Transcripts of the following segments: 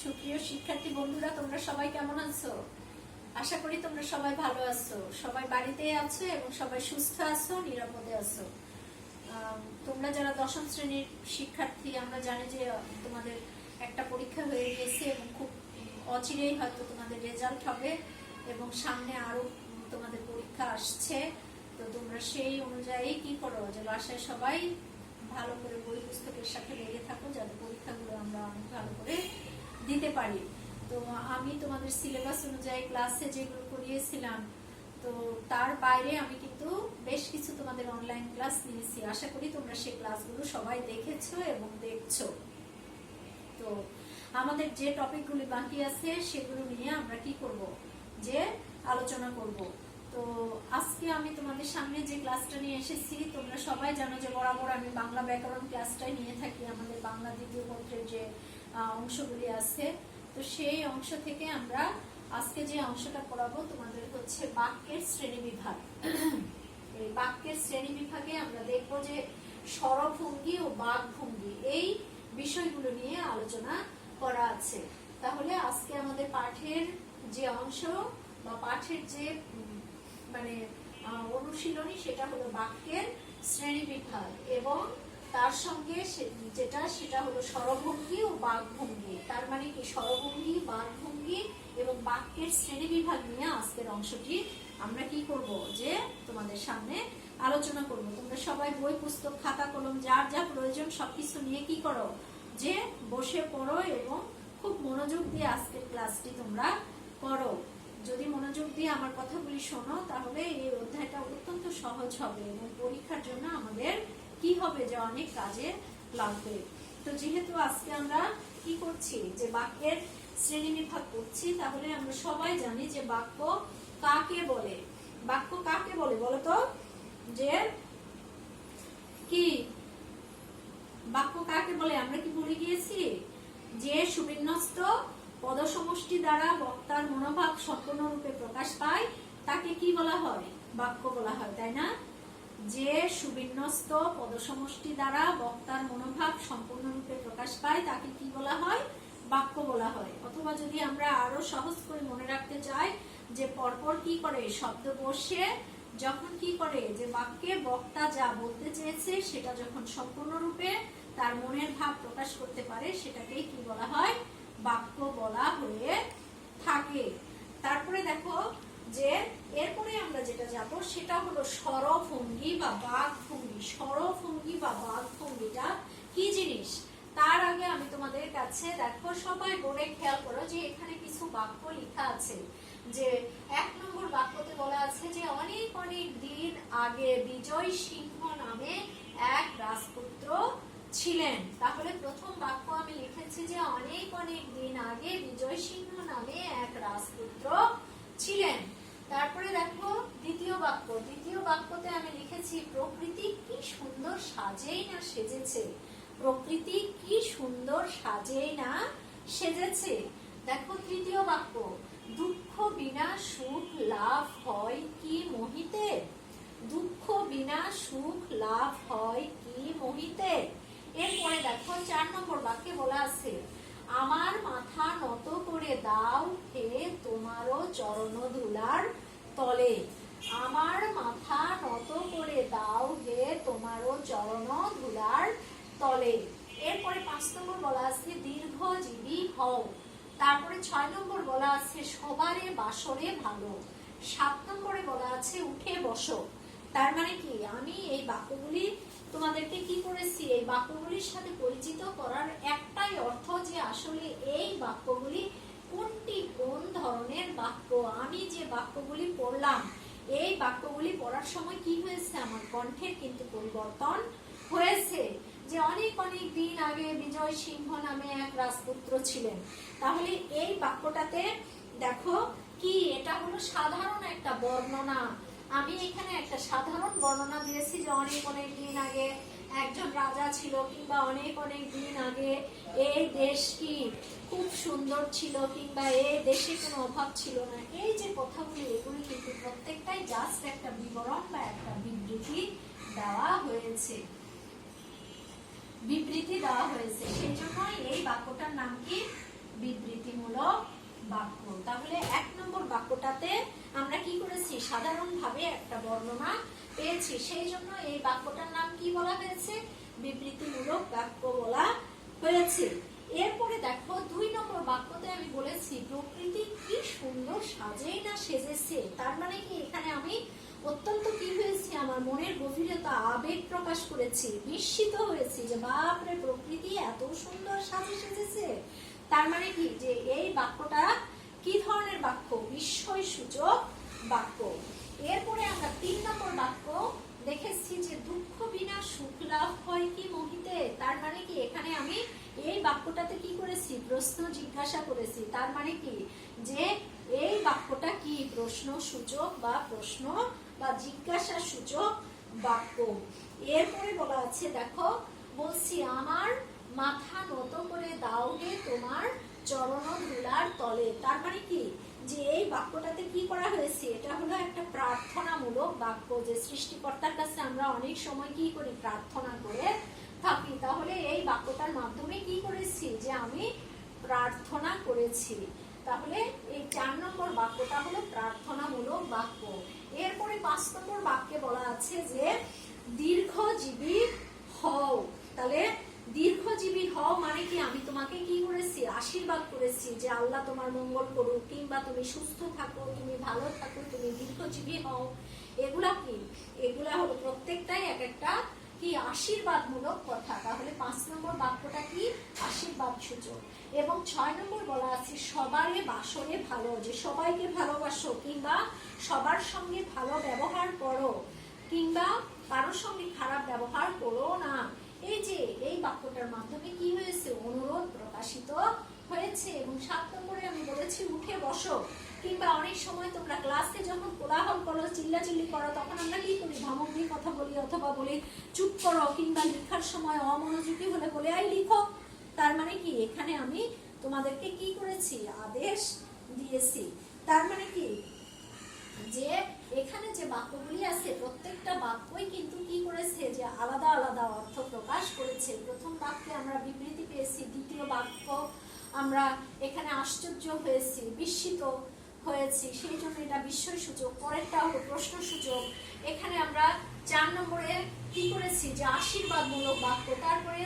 সুপ্রিয় শিক্ষার্থী বন্ধুরা, তোমরা সবাই কেমন আছো? আশা করি তোমরা সবাই ভালো আছো, সবাই বাড়িতে আছো এবং সবাই সুস্থ আছো, নিরাপদে আছো। তোমরা যারা দশম শ্রেণীর শিক্ষার্থী, আমরা জানি যে তোমাদের একটা পরীক্ষা হয়ে গেছে এবং খুব অচিরেই হয়তো তোমাদের রেজাল্ট হবে এবং সামনে আরো তোমাদের পরীক্ষা আসছে। তো তোমরা সেই অনুযায়ী কি করো, যে বাসায় সবাই ভালো করে বই পুস্তকের সাথে লেগে থাকো, যাতে পরীক্ষাগুলো আমরা অনেক ভালো করে দিতে পারি। তো আমি তোমাদের সিলেবাস অনুযায়ী ক্লাসে যেগুলো করিয়েছিলাম, তো তার বাইরে আমি কিন্তু বেশ কিছু তোমাদের অনলাইন ক্লাস নিয়েছি। আশা করি তোমরা সেই ক্লাসগুলো সবাই দেখেছো এবং দেখছো। তো আমাদের যে টপিকগুলি বাকি আছে সেগুলো নিয়ে আমরা কি করব, যে আলোচনা করব। তো আজকে আমি তোমাদের সামনে যে ক্লাসটা নিয়ে এসেছি, তোমরা সবাই জানো যে বরাবর আমি বাংলা ব্যাকরণ ক্লাসটাই নিয়ে থাকি। আমাদের বাংলা দ্বিতীয় পত্রের যে অংশগুলি আছে, তো সেই অংশ থেকে আমরা আজকে যে অংশটা পড়াবো তোমাদের হচ্ছে বাক্যের শ্রেণীবিভাগ। এই বাক্যের শ্রেণীবিভাগে আমরা দেখবো যে স্বরভঙ্গি ও বাকভঙ্গি, এই বিষয়গুলো নিয়ে আলোচনা করা আছে। তাহলে আজকে আমাদের পাঠের যে অংশ বা পাঠের যে অনুশীলনী, সেটা হলো বাক্যের শ্রেণীবিভাগ এবং তার সঙ্গে সেটা হলো স্বরভঙ্গি ও বাকভঙ্গি। তার মানে কি, স্বরভঙ্গি, বাকভঙ্গি এবং বাক্যের শ্রেণীবিভাগ নিয়ে আজকের অংশটি আমরা কি করব, যে তোমাদের সামনে আলোচনা করব। তোমরা সবাই বই পুস্তক খাতা কলম যার যা প্রয়োজন সবকিছু নিয়ে কি করো, যে বসে পড়ো এবং খুব মনোযোগ দিয়ে আজকের ক্লাসটি তোমরা করো। যদি মনোযোগ দিয়ে আমার কথাগুলি শোনো, তাহলে এই অধ্যায়টা অত্যন্ত সহজ হবে এবং পরীক্ষার জন্য আমাদের কি হবে, যে অনেক কাজে লাগবে। তো যেহেতু আজকে আমরা কি করছি, যে বাক্যের শ্রেণীবিভাগ করছি, তাহলে আমরা সবাই জানি যে বাক্য কাকে বলে। বাক্য কাকে বলে বলো তো, যে কি বাক্য কাকে বলে? আমরা কি ভুলে গিয়েছি যে সুবিন্যস্ত পদসমষ্টি দ্বারা বক্তার মনোভাব সম্পূর্ণরূপে প্রকাশ পায়, তাকে কি বলা হয়? বাক্য বলা হয়, তাই না? যে সুবিন্যস্ত পদসমষ্টি দ্বারা বক্তার মনোভাব সম্পূর্ণরূপে প্রকাশ পায়, তাকে কি বলা হয়? বাক্য বলা হয়। অথবা যদি আমরা আরো সহজ করে মনে রাখতে চাই, যে পরপর কি করে শব্দ বসে যখন কি করে, যে বাক্যে বক্তা যা বলতে চেয়েছে সেটা যখন সম্পূর্ণরূপে তার মনের ভাব প্রকাশ করতে পারে, সেটাকেই কি বলা হয়? বাক্য বলা হয়ে থাকে। তারপরে দেখো যে এরপরে আমরা যেটা যাব, সেটা হলো স্বরভঙ্গি বা বাকভঙ্গি। স্বরভঙ্গি বা বাকভঙ্গিটা কি জিনিস, তার আগে আমি তোমাদের কাছে, দেখো সবাই বোর্ডে খেয়াল করো যে এখানে কিছু বাক্য লেখা আছে। যে 1 নম্বর বাক্যতে বলা আছে যে অনেক অনেক দিন আগে বিজয় সিংহ নামে এক রাজপুত্র ছিলেন। তাহলে প্রথম বাক্য আমি লিখেছি যে অনেক অনেক দিন আগে বিজয় সিংহ নামে এক রাজপুত্র ছিলেন। তারপরে দেখো দ্বিতীয় বাক্য। দ্বিতীয় বাক্যতে আমি লিখেছি প্রকৃতি কি সুন্দর সাজেই না সেজেছে। প্রকৃতি কি সুন্দর সাজেই না সেজেছে। দেখো তৃতীয় বাক্য, দুঃখ বিনা সুখ লাভ হয় কি মোহিতে। দুঃখ বিনা সুখ লাভ হয় কি মোহিতে। এরপরে দেখো 4 নম্বর বাক্যে বলা আছে আমার মাথা নত করে দাও হে তোমারও চরণ ধুলার তলে। আমার মাথা নত করে দাও হে তোমারও চরণ ধুলার তলে। এরপরে 5 নম্বর বলা আছে দীর্ঘজীবী হও। তারপরে 6 নম্বর বলা আছে সবারে বাসরে ভালো। 7 নম্বরে বলা আছে উঠে বসো। তার মানে কি, আমি এই বাক্যগুলি তোমাদেরকে কি করেছি, এই বাক্যগুলির সাথে পরিচিত করার একটাই অর্থ, যে আসলে এই বাক্যগুলি কোনটি কোন ধরনের বাক্য। আমি যে বাক্যগুলি পড়লাম, এই বাক্যগুলি পড়ার সময় কি হয়েছে, আমার কণ্ঠের কিন্তু পরিবর্তন হয়েছে। যে অনেক অনেক দিন আগে বিজয় সিংহ নামে এক রাজপুত্র ছিলেন। তাহলে এই বাক্যটাতে দেখো কি, এটা হলো সাধারণ একটা বর্ণনা। আমি এখানে একটা সাধারণ বর্ণনা দিয়েছি যে অনেক অনেক দিন আগে একজন রাজা ছিল, কিংবা অনেক অনেক দিন আগে এই দেশ কি খুব সুন্দর ছিল, কিংবা এই দেশে কোনো অভাব ছিল না। এই যে কথাগুলি, এগুলি কিন্তু প্রত্যেকটাই জাস্ট একটা বিবরণ বা একটা বিবৃতি দেওয়া হয়েছে। বিবৃতি দেওয়া হয়েছে, সেই জন্য এই বাক্যটার নাম কি? বিবৃতি। সাধারণভাবে একটা বর্ণনা পেয়েছি, সেই জন্য এই বাক্যটার নাম কি বলা হয়েছে? বিবৃতিমূলক বাক্য বলা হয়েছে। এরপরে দেখো 2 নম্বর বাক্যতে আমি বলেছি প্রকৃতি কি সুন্দর সাজেই না সেজেছে। তার মানে কি এখানে আমি অত্যন্ত কি হয়েছি, আমার মনের গভীরতা আবেগ প্রকাশ করেছি, বিস্মিত হয়েছি যে বাপরে প্রকৃতি এত সুন্দর সাজে সেজেছে। তার মানে কি যে এই বাক্যটা কি ধরনের বাক্য? বিস্ময় সূচক বাক্য। এরপরে আমরা 3 নম্বর বাক্য দেখেছি যে দুঃখ বিনা সুখ লাভ হয় কি মোহিতে। তার মানে কি এখানে আমি এই বাক্যটাতে কি করেছি? প্রশ্ন জিজ্ঞাসা করেছি। তার মানে কি যে এই বাক্যটা কি প্রশ্ন সূচক বা প্রশ্ন বা জিজ্ঞাসা সূচক বাক্য। এরপরে বলা আছে দেখো, বলছি আমার মাথা নত করে দাও হে তোমার চরণ ধুলার তলে। তার মানে কি যে এই বাক্যটাতে কি করা হয়েছে? এটা হলো একটা প্রার্থনামূলক বাক্য, যে সৃষ্টিকর্তার কাছে আমরা অনেক সময় কি করি? প্রার্থনা করে থাকি। তাহলে এই বাক্যটার মাধ্যমে কি করেছি? যে আমি প্রার্থনা করেছি। তাহলে এই 4 নম্বর বাক্যটা হলো প্রার্থনামূলক বাক্য। এরপরে 5 নম্বর বাক্যে বলা আছে যে দীর্ঘজীবী হও। তাহলে দীর্ঘজীবী হও মানে কি আমি তোমাকে কি করেছি? আশীর্বাদ করেছি যে আল্লাহ তোমার মঙ্গল করুক, কিংবা তুমি সুস্থ থাকো, তুমি ভালো থাকো, তুমি দীর্ঘজীবী হও। এগুলা কি? এগুলা হলো প্রত্যেকটাই এক একটা কি আশীর্বাদমূলক কথা। তাহলে 5 নম্বর বাক্যটা কি? আশীর্বাদ সূচক। এবং 6 নম্বর বলা আছে সবারে বাসরে ভালো, যে সবাইকে ভালোবাসো, কিংবা সবার সঙ্গে ভালো ব্যবহার করো, কিংবা কারোর সঙ্গে খারাপ ব্যবহার করো না। এই যে এই বাক্যটার মাধ্যমে কি হয়েছে? অনুরোধ প্রকাশিত হয়েছে। এবং 7 নম্বরে আমি বলেছি উঠে বসো, কিংবা অনেক সময় তোমরা ক্লাসে যখন কোলাহল করো, চিল্লাচিল্লি করো, তখন আমরা কি করি? ধমক দিয়ে কথা বলি, অথবা বলি চুপ করো, কিংবা লেখার সময় অমনোযোগী হলে বলে আই লিখো। তার মানে কি এখানে আমি তোমাদেরকে কি করেছি? আদেশ দিয়েছি। তার মানে কি যে এখানে যে বাক্যগুলি আছে প্রত্যেকটা বাক্যই কিন্তু কি করেছে? যে আলাদা আলাদা অর্থ প্রকাশ করেছে। প্রথম বাক্যে আমরা বিবৃতি পেয়েছি, দ্বিতীয় বাক্য আমরা এখানে আশ্চর্য হয়েছি, বিস্মিত হয়েছি, সেই জন্য এটা বিস্ময় সূচক। পরেরটা হলো প্রশ্ন সূচক। এখানে আমরা 4 নম্বরে কি করেছি? যে আশীর্বাদমূলক বাক্য। তারপরে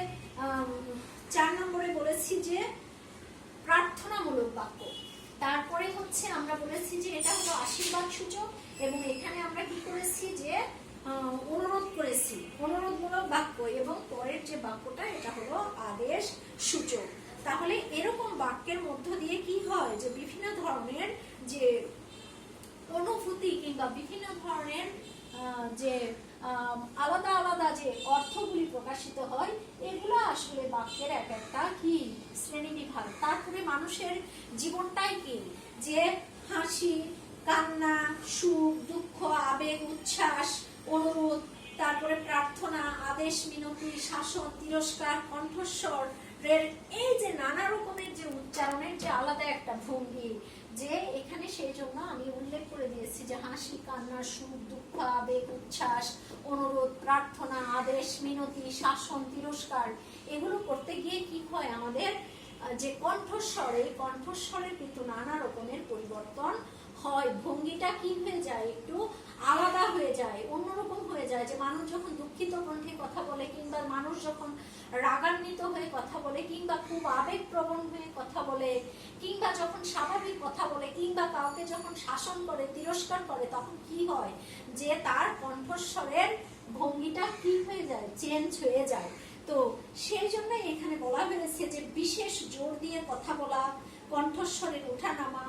4 নম্বরে বলেছি যে প্রার্থনামূলক বাক্য। তারপরে হচ্ছে আমরা বলেছি যে এটা হলো আশীর্বাদ সূচক, এবং এখানে আমরা কি করেছি? যে অনুরোধ করেছি, অনুরোধমূলক বাক্য। এবং পরের যে বাক্যটা এটা হলো আদেশ সূচক। তাহলে এরকম বাক্যের মধ্য দিয়ে কি হয়? যে বিভিন্ন ধরনের যে অনুভূতি কিংবা বিভিন্ন ধরনের যে আলাদা আলাদা যে অর্থগুলি প্রকাশিত হয়, এগুলো আসলে বাক্যের এক একটা কি শ্রেণীবিভাগ। তারপরে মানুষের জীবনটাই কি? যে হাসি, কান্না, সুখ, দুঃখ, আবেগ, উচ্ছ্বাস, অনুরোধ, তারপরে প্রার্থনা, আদেশ, মিনতি, শাসন, তিরস্কার, কণ্ঠস্বর, এই যে নানা রকমের যে উচ্চারণের যে আলাদা একটা ভঙ্গি, যে এখানে সেই জন্য আমি উল্লেখ করে দিয়েছি যে হাসি, কান্না, সুখ, দুঃখ, আবেগ, উচ্ছ্বাস, অনুরোধ, প্রার্থনা, আদেশ, মিনতি, শাসন, তিরস্কার, এগুলো করতে গিয়ে কি হয়? আমাদের যে কণ্ঠস্বর, এই কণ্ঠস্বরের কিন্তু নানা রকমের পরিবর্তন হয়। ভঙ্গিটা কি হয়ে যায়? একটু আলাদা হয়ে যায়, অন্যরকম হয়ে যায়। যে মানুষ যখন দুঃখিত কণ্ঠে কথা বলে, কিংবা মানুষ যখন রাগান্বিত হয়ে কথা বলে, কিংবা খুব আবেগপ্রবণ হয়ে কথা বলে, কিংবা যখন স্বাভাবিক কথা বলে, কিংবা কাউকে যখন শাসন করে, তিরস্কার করে, তখন কি হয়? যে তার কণ্ঠস্বরের ভঙ্গিটা কি হয়ে যায়? চেঞ্জ হয়ে যায়। তো সেই জন্য এখানে বলা হয়েছে যে বিশেষ জোর দিয়ে কথা বলা, কণ্ঠস্বরের ওঠানামা,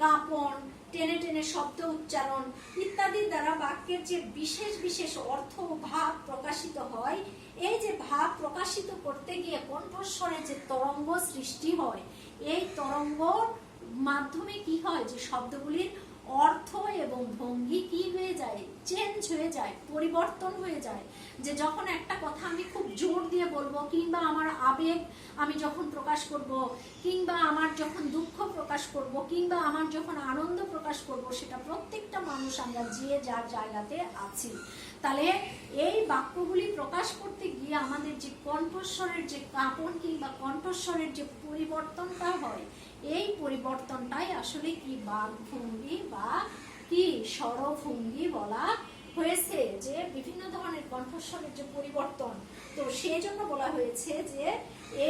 কাঁপন, টেনে টেনে শব্দ উচ্চারণ ইত্যাদির দ্বারা বাক্যের যে বিশেষ বিশেষ অর্থ ও ভাব প্রকাশিত হয়। এই যে ভাব প্রকাশিত করতে গিয়ে কণ্ঠস্বরে যে তরঙ্গ সৃষ্টি হয়, এই তরঙ্গর মাধ্যমে কি হয়? যে শব্দগুলির অর্থ এবং ভঙ্গি কি হয়ে যায়? চেঞ্জ হয়ে যায়, পরিবর্তন হয়ে যায়। যে যখন একটা কথা আমি খুব জোর দিয়ে বলবো, কিংবা আমার আবেগ আমি যখন প্রকাশ করব, কিংবা আমার যখন দুঃখ প্রকাশ করব, কিংবা আমার যখন আনন্দ প্রকাশ করব, সেটা প্রত্যেকটা মানুষ আমরা যে যার জায়গাতে আছি। তাহলে এই বাক্যগুলি প্রকাশ করতে গিয়ে আমাদের যে কণ্ঠস্বরের যে কাঁপন কিংবা কণ্ঠস্বরের যে পরিবর্তনটা হয়, এই পরিবর্তনটাই আসলে কি বাকভঙ্গি বা কি স্বরভঙ্গি বলা হয়েছে, যে বিভিন্ন ধরনের কণ্ঠস্বরের যে পরিবর্তন, তো সেই জন্য বলা হয়েছে যে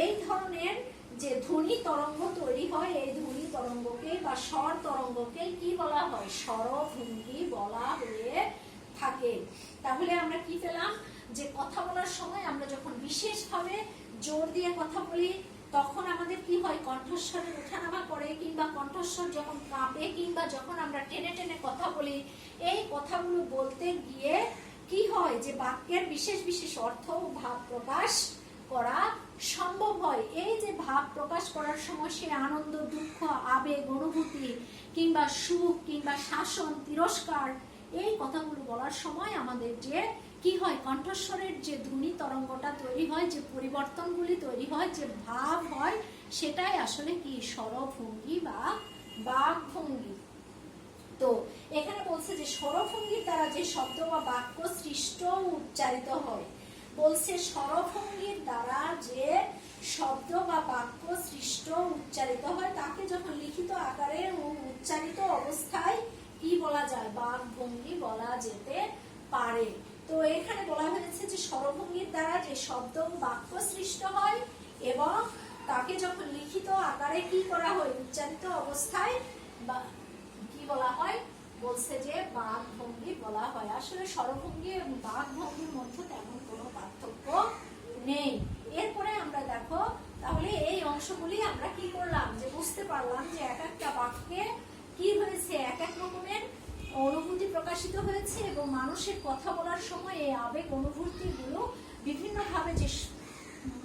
এই ধরনের যে ধ্বনি তরঙ্গ তৈরি হয়, এই ধ্বনি তরঙ্গকে বা স্বর তরঙ্গকে কি বলা হয়, স্বরভঙ্গি বলা হয়ে থাকে। তাহলে আমরা কি পেলাম, যে কথা বলার সময় আমরা যখন বিশেষভাবে জোর দিয়ে কথা বলি তখন আমাদের কি হয়, কণ্ঠস্বরের ওঠানামা করে, কিংবা কণ্ঠস্বর যখন কাঁপে, কিংবা যখন আমরা টেনে টেনে কথা বলি, এই কথাগুলো বলতে গিয়ে কি হয়, যে বাক্যের বিশেষ বিশেষ অর্থ ও ভাব প্রকাশ করা সম্ভব হয়। এই যে ভাব প্রকাশ করার সময় সে আনন্দ, দুঃখ, আবেগ, অনুভূতি, কিংবা সুখ, কিংবা শাসন, তিরস্কার, এই কথাগুলো বলার সময় আমাদের যে কি হয়, কণ্ঠস্বরের যে ধ্বনি তরঙ্গটা তৈরি হয়, যে পরিবর্তনগুলি তৈরি হয়, যে ভাব হয়, সেটাই আসলে কি স্বরভঙ্গি বা বাকভঙ্গি। তো এখানে বলছে যে স্বরভঙ্গির দ্বারা যে শব্দ বা বাক্য সৃষ্ট ও উচ্চারিত হয়, বলছে স্বরভঙ্গির দ্বারা যে শব্দ বা বাক্য সৃষ্ট উচ্চারিত হয় তাকে যখন লিখিত আকারে ও উচ্চারিত অবস্থায় কি বলা যায়, বাকভঙ্গি বলা যেতে পারে। তো এখানে বলা হয়েছে যে স্বরভঙ্গির দ্বারা যে শব্দ ও বাক্য সৃষ্ট হয় এবং তাকে যখন লিখিত আকারে কি করা হয়, উচ্চারিত অবস্থায় বা কি বলা হয়, বলছে যে বাকভঙ্গি বলা হয়। আসলে স্বরভঙ্গি এবং বাকভঙ্গির মধ্যে তেমন কোনো পার্থক্য নেই। এরপরে আমরা দেখো, তাহলে এই অংশগুলি আমরা কি করলাম, যে বুঝতে পারলাম যে এক একটা বাক্যে কি হয়েছে, এক এক রকমের অনুভূতি প্রকাশিত হয়েছে এবং মানুষের কথা বলার সময় এই আবেগ অনুভূতিগুলো বিভিন্নভাবে যে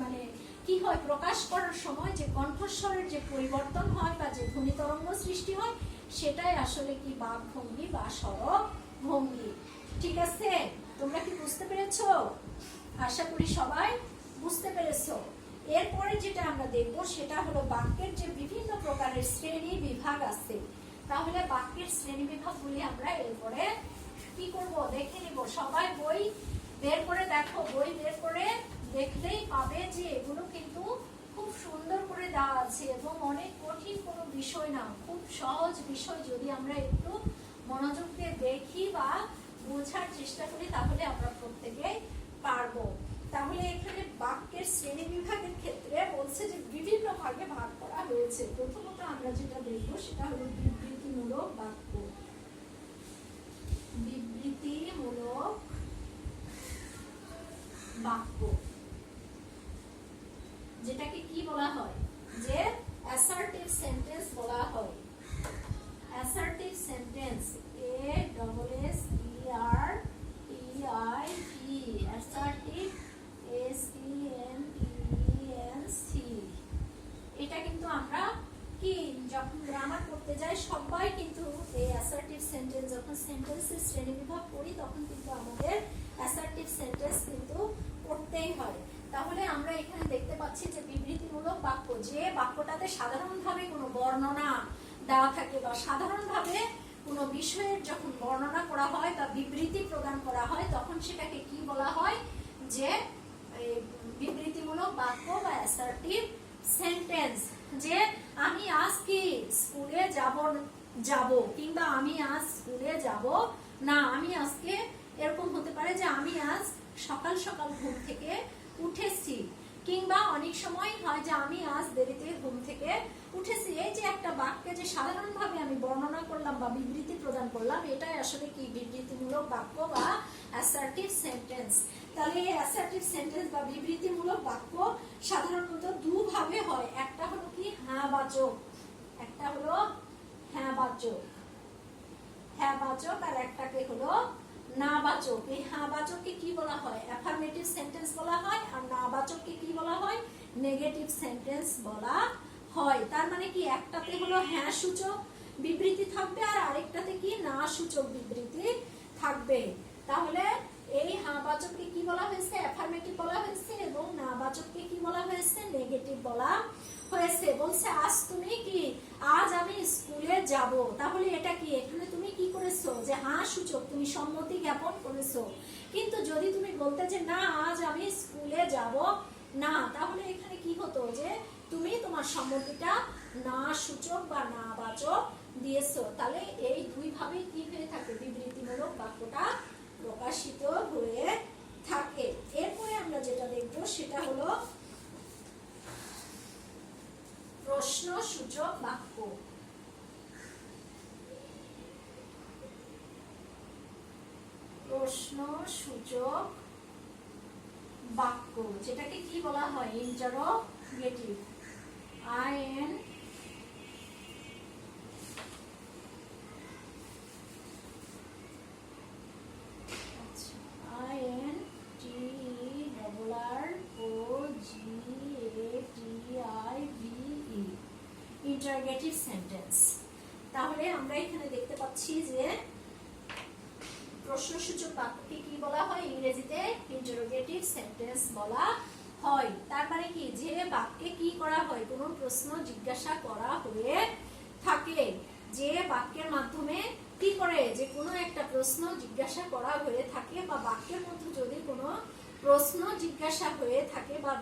মানে কি হয়, প্রকাশ করার সময় যে কণ্ঠস্বরের যে পরিবর্তন হয় বা যে ধ্বনি তরঙ্গ সৃষ্টি হয়, সেটাই আসলে কি বাকভঙ্গি বা স্বরভঙ্গি। ঠিক আছে, তোমরা কি বুঝতে পেরেছো? আশা করি সবাই বুঝতে পেরেছো। এরপরে যেটা আমরা দেখবো সেটা হলো বাক্যের যে বিভিন্ন প্রকারের শ্রেণী বিভাগ আছে। তাহলে বাক্যের শ্রেণী বিভাগগুলি আমরা এরপরে কি করব, দেখে নিব। সবাই বই বের করে দেখো, বই বের করে দেখলেই পাবে যে এগুলো কিন্তু খুব সুন্দর করে দেওয়া আছে এবং অনেক কঠিন কোনো বিষয় না, খুব সহজ বিষয়। যদি আমরা একটু মনোযোগ দিয়ে দেখি বা বোঝার চেষ্টা করি তাহলে আমরা প্রত্যেকে পারবো। তাহলে এখানে বাক্যের শ্রেণী বিভাগের ক্ষেত্রে বলছে যে বিভিন্ন ভাগে ভাগ করা হয়েছে। প্রথমত আমরা যেটা দেখবো সেটা হলো বিবৃতিমূলক বাক্য। বিবৃতিমূলক বাক্য যেটাকে কি বলা হয়, যে অ্যাসার্টিভ সেন্টেন্স বলা হয়। Assertive sentence, ASSERTIV, assertive, SENTENC। এটা কিন্তু আমরা কি যখন গ্রামার করতে যাই সবাই কিন্তু এই অ্যাসার্টিভ সেন্টেন্স, যখন সেন্টেন্সের শ্রেণীবিভাগ করি তখন কিন্তু আমাদের অ্যাসার্টিভ সেন্টেন্স কিন্তু পড়তেই হয়। তাহলে আমরা এখানে দেখতে পাচ্ছি যে বিবৃতিমূলক বাক্য, যে বাক্যটাতে সাধারণভাবে কোনো বর্ণনা দেওয়া থাকে বা সাধারণভাবে কোনো বিষয়ের যখন বর্ণনা করা হয় বা বিবৃতি প্রদান করা হয় তখন সেটাকে কি বলা হয়, যে বিবৃতিমূলক বাক্য বা অ্যাসার্টিভ সেন্টেন্স। যে আমি আজ কি স্কুলে যাব, কিংবা আমি আজ স্কুলে যাব না। আমি আজকে এরকম হতে পারে যে আমি আজ সকাল সকাল ঘুম থেকে উঠেছি, কিংবা অনেক সময় হয় যে আমি আজ দেরিতে ঘুম থেকে উঠেছি। এই যে একটা বাক্যে যে সাধারণভাবে আমি বর্ণনা করলাম বা বিবৃতি প্রদান করলাম, এটাই আসলে কি বিবৃতিমূলক বাক্য বা অ্যাসার্টিভ সেন্টেন্স। তাহলে এই অ্যাসার্টিভ সেন্টেন্স বা বিবৃতিমূলক বাক্য সাধারণত দুভাবে হয়। একটা হলো কি হ্যাঁ বাচক, একটা হলো হ্যাঁ বাচক, হ্যাঁ বাচক, আর একটাকে হলো না বাচক। এই হ্যাঁ বাচককে কি বলা হয়, অ্যাফার্মেটিভ সেন্টেন্স বলা হয়, আর না বাচককে কি বলা হয়, নেগেটিভ সেন্টেন্স বলা হয়। তার মানে কি একটাতে হলো হ্যাঁ সূচক বিবৃতি থাকবে আর আরেকটাতে কি না সূচক বিবৃতি থাকবে। তাহলে এই হ্যাঁ বাচককে কি বলা হয়েছে, অ্যাফার্মেটিভ বলা হয়েছে, এবং না বাচককে কি বলা হয়েছে, নেগেটিভ বলা হয়েছে। বলছে আজ তুমি কি, আজ আমি স্কুলে যাব। তাহলে এটা কি, এখানে তুমি কি করেছো, যে হ্যাঁ সূচক, তুমি সম্মতি জ্ঞাপন করেছো। কিন্তু যদি তুমি বলতে যে না আজ আমি স্কুলে যাব না, তাহলে এখানে কি হতো, যে তুমি তোমার সম্মতিটা না সূচক বা না বাচক দিয়েছো, তাহলে এই দুই ভাবে কি হয়ে থাকে, বিবৃতিমূলক বাক্যটা প্রকাশিত হয়ে থাকে। এরপরে আমরা যেটা দেখবো সেটা হলো প্রশ্নসূচক বাক্য। প্রশ্নসূচক বাক্য যেটাকে কি বলা হয়, ইন্টারোগেটিভ। IN interrogative sentence. তাহলে আমরা এখানে দেখতে পাচ্ছি যে প্রশ্নসূচক বাক্যকে কি বলা হয়, ইংরেজিতে ইন্টারোগেটিভ সেন্টেন্স বলা হয়। তার মানে কি, যে বাক্যে কি করা হয়, কোনো প্রশ্ন জিজ্ঞাসা করা হয়ে থাকে, যে বাক্যের মাধ্যমে কি করে, যে কোনো একটা প্রশ্ন জিজ্ঞাসা করা হয়ে থাকে, বা বাক্যের মধ্যে যদি কোনো প্রশ্ন জিজ্ঞাসা হয়ে থাকে বা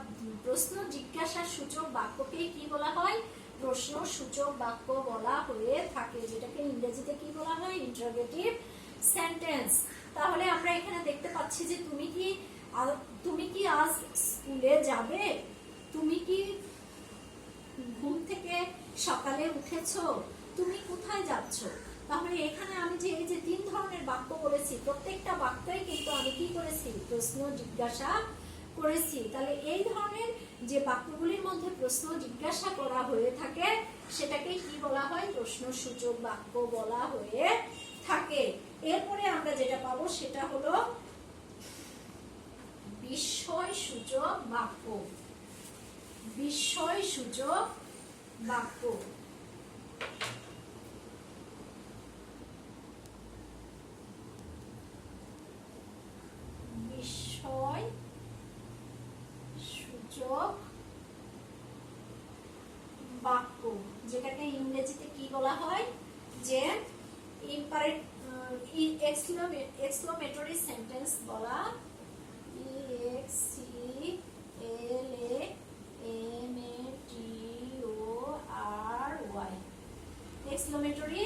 প্রশ্ন জিজ্ঞাসা সূচক বাক্যকে কি বলা হয়, প্রশ্নসূচক বাক্য বলা হয়ে থাকে, যেটাকে ইংরেজিতে কি বলা হয়, ইন্টারোগেটিভ সেন্টেন্স। তাহলে আমরা এখানে দেখতে পাচ্ছি যে তুমি কি আজ স্কুলে যাবে, তুমি কি ঘুম থেকে সকালে উঠেছো, তুমি কোথায় যাচ্ছ। তাহলে এখানে আমি যে এই যে তিন ধরনের বাক্য বলেছি, প্রত্যেকটা বাক্যই কিন্তু আমি কি করেছি, প্রশ্ন জিজ্ঞাসা করেছি। তাহলে এই ধরনের যে বাক্যগুলির মধ্যে প্রশ্ন জিজ্ঞাসা করা হয়ে থাকে সেটাকে কি বলা হয়, প্রশ্নসূচক বাক্য বলা হয়ে থাকে। এরপরে আমরা যেটা পাবো সেটা হলো বিস্ময়সূচক বাক্য। বিস্ময়সূচক বাক্য বিস্ময়সূচক বাক্য যেটাকে ইংরেজিতে কি বলা হয়, যে এক্সক্লেমেটরি সেন্টেন্স বলা, এক্সক্লেমেটরি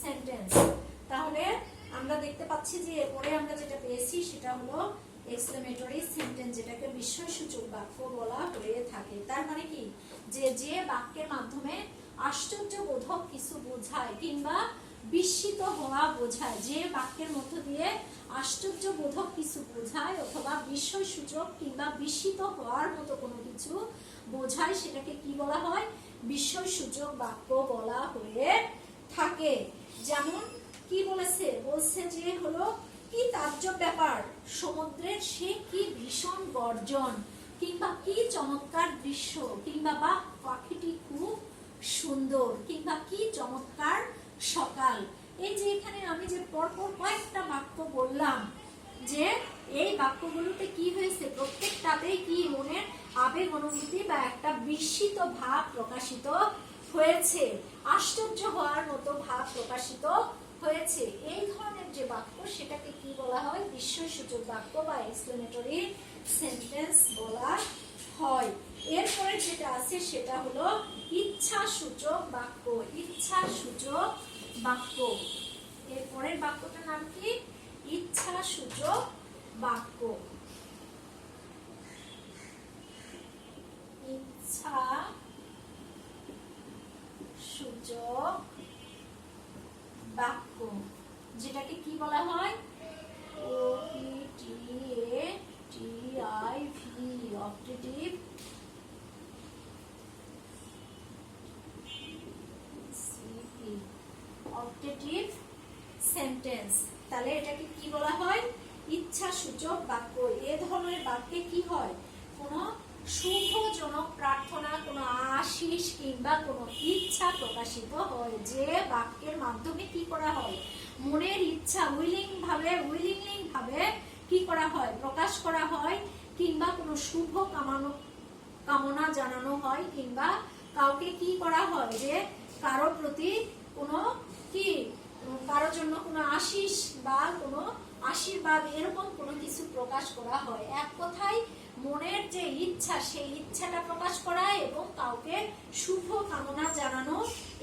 সেন্টেন্স। তাহলে আমরা দেখতে পাচ্ছি যে এরপরে আমরা যেটা পেয়েছি সেটা হলো এক্সক্লেমেটরি সেন্টেন্স, যেটাকে বিস্ময়সূচক বাক্য বলা হয়ে থাকে। তার মানে কি, যে বাক্যের মাধ্যমে আশ্চর্যবোধক কিছু বোঝায় কিংবা বিস্মিত হওয়া বোঝায়, যে বাক্যের মধ্য দিয়ে আশ্চর্যবোধক কিছু বোঝায় অথবা বিস্ময়সূচক কিংবা বিস্মিত হওয়ার মতো কোনো কিছু বোঝায়, সেটাকে কি বলা হয়, বিস্ময়সূচক বাক্য বলা হয়ে থাকে। যেমন কি বলছে যে হলো কি তাজ্জব ব্যাপার, সমুদ্রের সে কি ভীষণ গর্জন, কিংবা কি চমৎকার দৃশ্য, কিংবা বা পাখিটি খুব সুন্দর, কিংবা কি চমৎকার সকাল। এই যে এখানে আমি যে পরপর কয়েকটা বাক্য বললাম, যে এই বাক্যগুলোতে কি হয়েছে, প্রত্যেকটাতেই কি মনের আবেগ অনুভূতি বা একটা বিস্মিত ভাব প্রকাশিত হয়েছে, আশ্চর্য হওয়ার মতো ভাব প্রকাশিত হয়েছে। এই ধরনের যে বাক্য সেটাকে কি বলা হয়, বিস্ময়সূচক বাক্য বা এক্সক্লেমেটরি সেন্টেন্স বলা হয়। এরপরে যেটা আছে সেটা হলো ইচ্ছাসূচক বাক্য। ইচ্ছাসূচক বাক্য, এরপরের বাক্যটার নাম কি, ইচ্ছাসূচক বাক্য। ইচ্ছাসূচক বাক্য যেটাকে কি বলা হয়, অপটেটিভ অপটেটিভ সেন্টেন্স। তাহলে এটাকে কি বলা হয়, ইচ্ছাসূচক বাক্য। এ ধরনের বাক্যে কি হয়, কোনো শুভজনক প্রার্থনা, কোনো আশিস কিংবা কোনো ইচ্ছা প্রকাশিত হয়, যে বাক্যের মাধ্যমে কি করা হয়, মনের ইচ্ছা উইলিংলি ভাবে কি করা হয়, প্রকাশ করা হয়, কিংবা কোনো শুভ কামনা জানানো হয়, কিংবা কাউকে কি করা হয়, যে কারো প্রতি কোনো কি, কারোর জন্য কোনো আশিস বা কোনো আশীর্বাদ, এরকম কোনো কিছু প্রকাশ করা হয়। এক কথায় মনের যে ইচ্ছা সেই ইচ্ছাটা প্রকাশ করা এবং কাউকে শুভ কামনা জানানো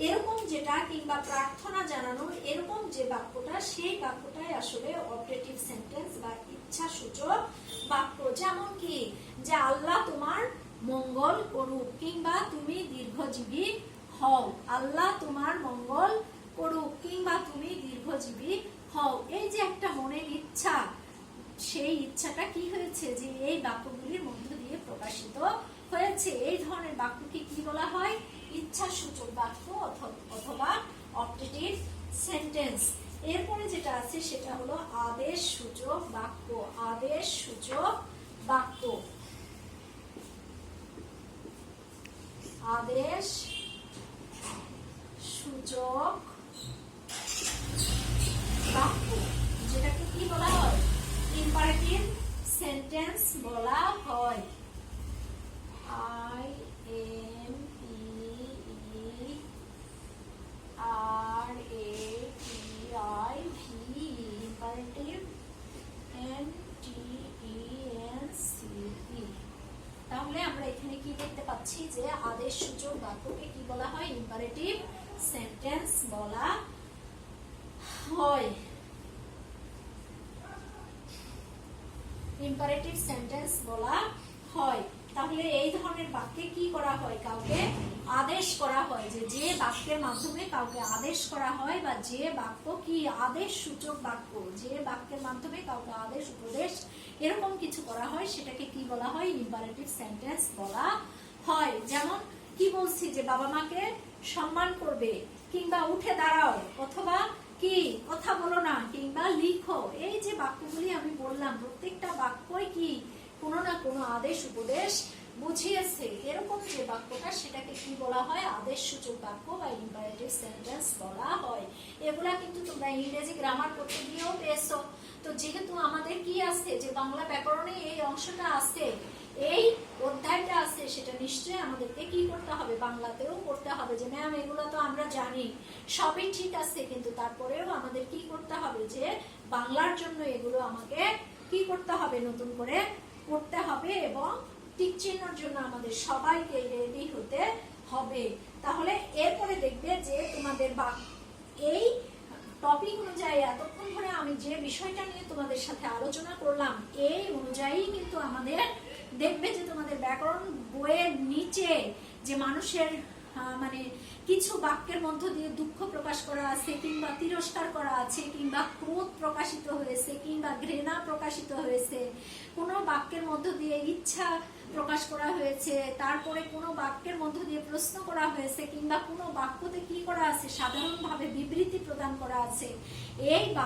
এরকম যেটা কিংবা প্রার্থনা জানানো এরকম যে বাক্যটা সেই বাক্যটাই আসলে অপারেটিভ সেন্টেন্স বা ইচ্ছা সূচক বাক্য। যেমন কি যে আল্লাহ তোমার মঙ্গল করুক কিংবা তুমি দীর্ঘজীবী হও, আল্লাহ তোমার মঙ্গল করুক কিংবা তুমি দীর্ঘজীবী হও। এই যে একটা মনের ইচ্ছা, সেই ইচ্ছাটা কি হয়েছে যে এই বাক্যগুলির মধ্য দিয়ে প্রকাশিত হয়েছে। এই ধরনের বাক্যকে কি বলা হয়? ইচ্ছা সূচক বাক্য অথবা অপারেটিভ সেন্টেন্স। এরপরে যেটা আছে সেটা হলো আদেশ সূচক বাক্য। আদেশ সূচক বাক্য, আদেশ সূচক বাক্য যেটাকে কি বলা হয়? ইম্পারেটিভ সেন্টেন্স বলা হয়। ইম্পারেটিভ তাহলে আমরা এখানে কি দেখতে পাচ্ছি যে আদেশ সূচক বাক্যকে কি বলা হয়? ইম্পারেটিভ সেন্টেন্স বলা হয়। ইম্পারেটিভ সেন্টেন্স বলা হয়। তাহলে এই ধরনের বাক্যে কি করা হয়? কাউকে আদেশ করা হয়, যে বাক্যের মাধ্যমে কাউকে আদেশ করা হয় বা যে বাক্য কি আদেশ সূচক বাক্য, যে বাক্যের মাধ্যমে কাউকে আদেশ উপদেশ এরকম কিছু করা হয় সেটাকে কি বলা হয়? ইম্পারেটিভ সেন্টেন্স বলা হয়। যেমন কি বলছি যে বাবা মাকে সম্মান করবে কিংবা উঠে দাঁড়াও অথবা কি কথা বলো না কিংবা লিখো। এই যে বাক্যগুলি আমি বললাম প্রত্যেকটা বাক্যই কি কোনো না কোনো আদেশ উপদেশ বুঝিয়েছে। এরকম যে বাক্যটা সেটাকে কি বলা হয়? আদেশ সূচক বাক্য বা ইম্পারেটিভ সেন্টেন্স বলা হয়। এগুলা কিন্তু তোমরা ইংরেজি গ্রামার করতে গিয়েও পেয়েছো। তো যেহেতু আমাদের কি আছে যে বাংলা ব্যাকরণে এই অংশটা আছে, এই অধ্যায়টা আছে, সেটা নিশ্চয়ই আমাদেরকে কি করতে হবে? বাংলাতেও করতে হবে। যে ম্যাম এগুলো তো আমরা জানি, সবই ঠিক আছে, কিন্তু তারপরেও আমাদের কি করতে হবে? যে বাংলার জন্য এগুলো আমাকে কি করতে হবে? নতুন করে পড়তে হবে এবং টিক চিহ্নের জন্য আমাদের সবাইকে রেডি হতে হবে। তাহলে এরপরে দেখবে যে তোমাদের এই টপিক অনুযায়ী এতক্ষণ ধরে আমি যে বিষয়টা নিয়ে তোমাদের সাথে আলোচনা করলাম এই অনুযায়ী কিন্তু আমাদের দেখবে যে তোমাদের ব্যাকরণ বইয়ের নিচে যে মানুষের মানে কিছু বাক্যের মধ্য দিয়ে দুঃখ প্রকাশ করা আছে কিংবা তিরস্কার করা আছে কিংবা ক্রোধ প্রকাশিত হয়েছে কিংবা ঘৃণা প্রকাশিত হয়েছে, কোনো বাক্যের মধ্য দিয়ে ইচ্ছা প্রকাশ করা হয়েছে, তারপরে কোনো বাক্যের মধ্য দিয়ে প্রশ্ন করা হয়েছে কিংবা কোনো বাক্যতে কি করা আছে? সাধারণভাবে বিবৃতি প্রদান করা আছে। এই